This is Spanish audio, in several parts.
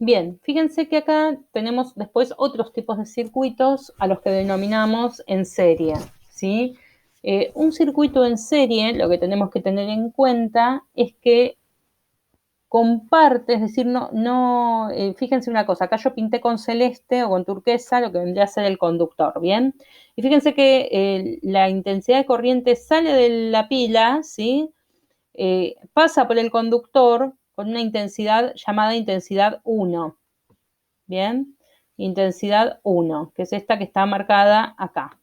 Bien, fíjense que acá tenemos después otros tipos de circuitos a los que denominamos en serie, ¿sí? Un circuito en serie, lo que tenemos que tener en cuenta es que comparte, es decir, fíjense una cosa, acá yo pinté con celeste o con turquesa lo que vendría a ser el conductor, ¿bien? Y fíjense que la intensidad de corriente sale de la pila, ¿sí? Pasa por el conductor con una intensidad llamada intensidad 1, ¿bien? Intensidad 1, que es esta que está marcada acá,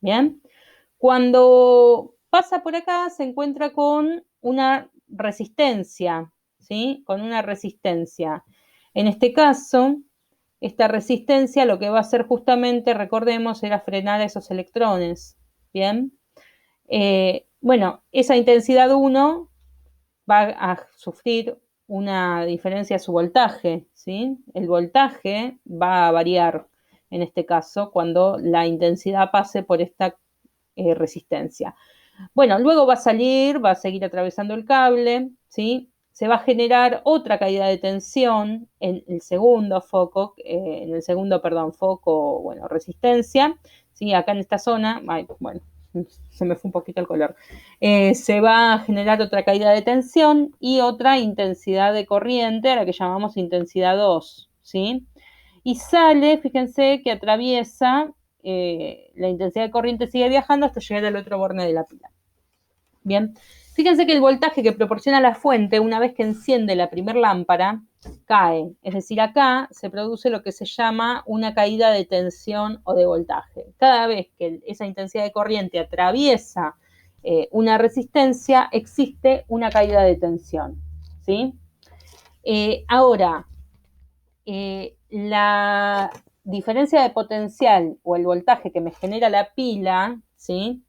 ¿bien? Cuando pasa por acá se encuentra con una resistencia, ¿sí? Con una resistencia. En este caso, esta resistencia lo que va a hacer justamente, recordemos, era frenar a esos electrones, ¿bien? Bueno, esa intensidad 1 va a sufrir una diferencia de su voltaje, ¿sí? El voltaje va a variar en este caso cuando la intensidad pase por esta resistencia. Bueno, luego va a salir, va a seguir atravesando el cable, ¿sí? Se va a generar otra caída de tensión en el segundo foco, foco, bueno, resistencia, ¿sí? Acá en esta zona, bueno, se me fue un poquito el color. Se va a generar otra caída de tensión y otra intensidad de corriente, a la que llamamos intensidad 2, ¿sí? Y sale, fíjense que atraviesa, la intensidad de corriente sigue viajando hasta llegar al otro borde de la pila. Bien, fíjense que el voltaje que proporciona la fuente, una vez que enciende la primer lámpara, cae. Es decir, acá se produce lo que se llama una caída de tensión o de voltaje. Cada vez que esa intensidad de corriente atraviesa una resistencia, existe una caída de tensión, ¿sí? Ahora, la diferencia de potencial o el voltaje que me genera la pila, ¿sí?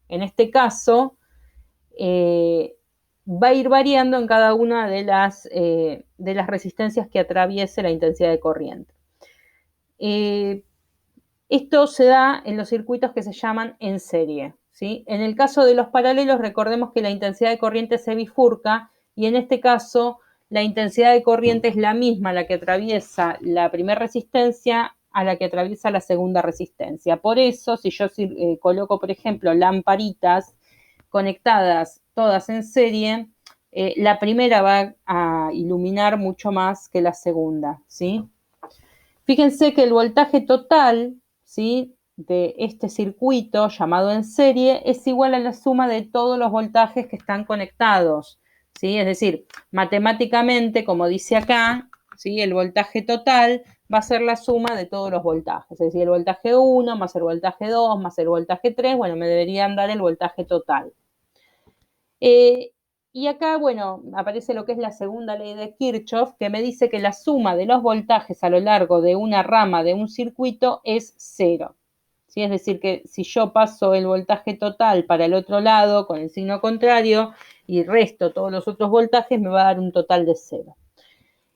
En este caso, va a ir variando en cada una de las resistencias que atraviese la intensidad de corriente. Esto se da en los circuitos que se llaman en serie, ¿sí? En el caso de los paralelos, recordemos que la intensidad de corriente se bifurca y en este caso la intensidad de corriente es la misma, la que atraviesa la primera resistencia a la que atraviesa la segunda resistencia. Por eso, si yo coloco, por ejemplo, lamparitas conectadas todas en serie, la primera va a iluminar mucho más que la segunda, ¿sí? Fíjense que el voltaje total, ¿sí?, de este circuito llamado en serie es igual a la suma de todos los voltajes que están conectados, ¿sí? Es decir, matemáticamente, como dice acá, ¿sí?, el voltaje total va a ser la suma de todos los voltajes, es decir, el voltaje 1 más el voltaje 2 más el voltaje 3, bueno, me deberían dar el voltaje total. Y acá, bueno, aparece lo que es la segunda ley de Kirchhoff, que me dice que la suma de los voltajes a lo largo de una rama de un circuito es cero. ¿Sí? Es decir, que si yo paso el voltaje total para el otro lado con el signo contrario y resto todos los otros voltajes, me va a dar un total de cero.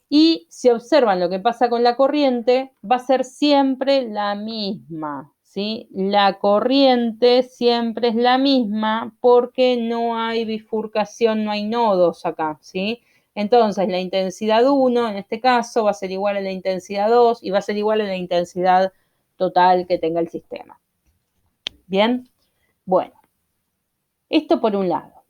Y si observan lo que pasa con la corriente, va a ser siempre la misma, ¿sí? La corriente siempre es la misma porque no hay bifurcación, no hay nodos acá, ¿sí? Entonces, la intensidad 1, en este caso, va a ser igual a la intensidad 2 y va a ser igual a la intensidad total que tenga el sistema. ¿Bien? Bueno, esto por un lado.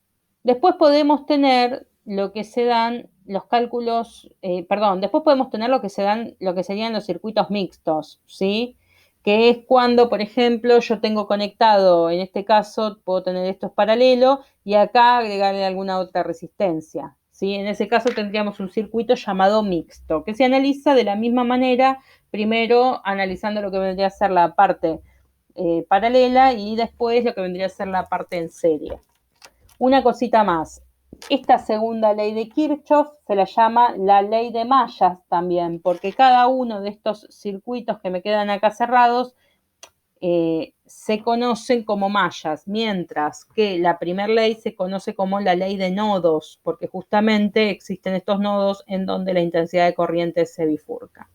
Después podemos tener lo que se dan los cálculos, después podemos tener lo que serían los circuitos mixtos, ¿sí? Que es cuando, por ejemplo, yo tengo conectado, en este caso, puedo tener estos paralelos y acá agregarle alguna otra resistencia, ¿sí? En ese caso tendríamos un circuito llamado mixto, que se analiza de la misma manera, primero analizando lo que vendría a ser la parte paralela y después lo que vendría a ser la parte en serie. Una cosita más, esta segunda ley de Kirchhoff se la llama la ley de mallas también, porque cada uno de estos circuitos que me quedan acá cerrados se conocen como mallas, mientras que la primera ley se conoce como la ley de nodos, porque justamente existen estos nodos en donde la intensidad de corriente se bifurca.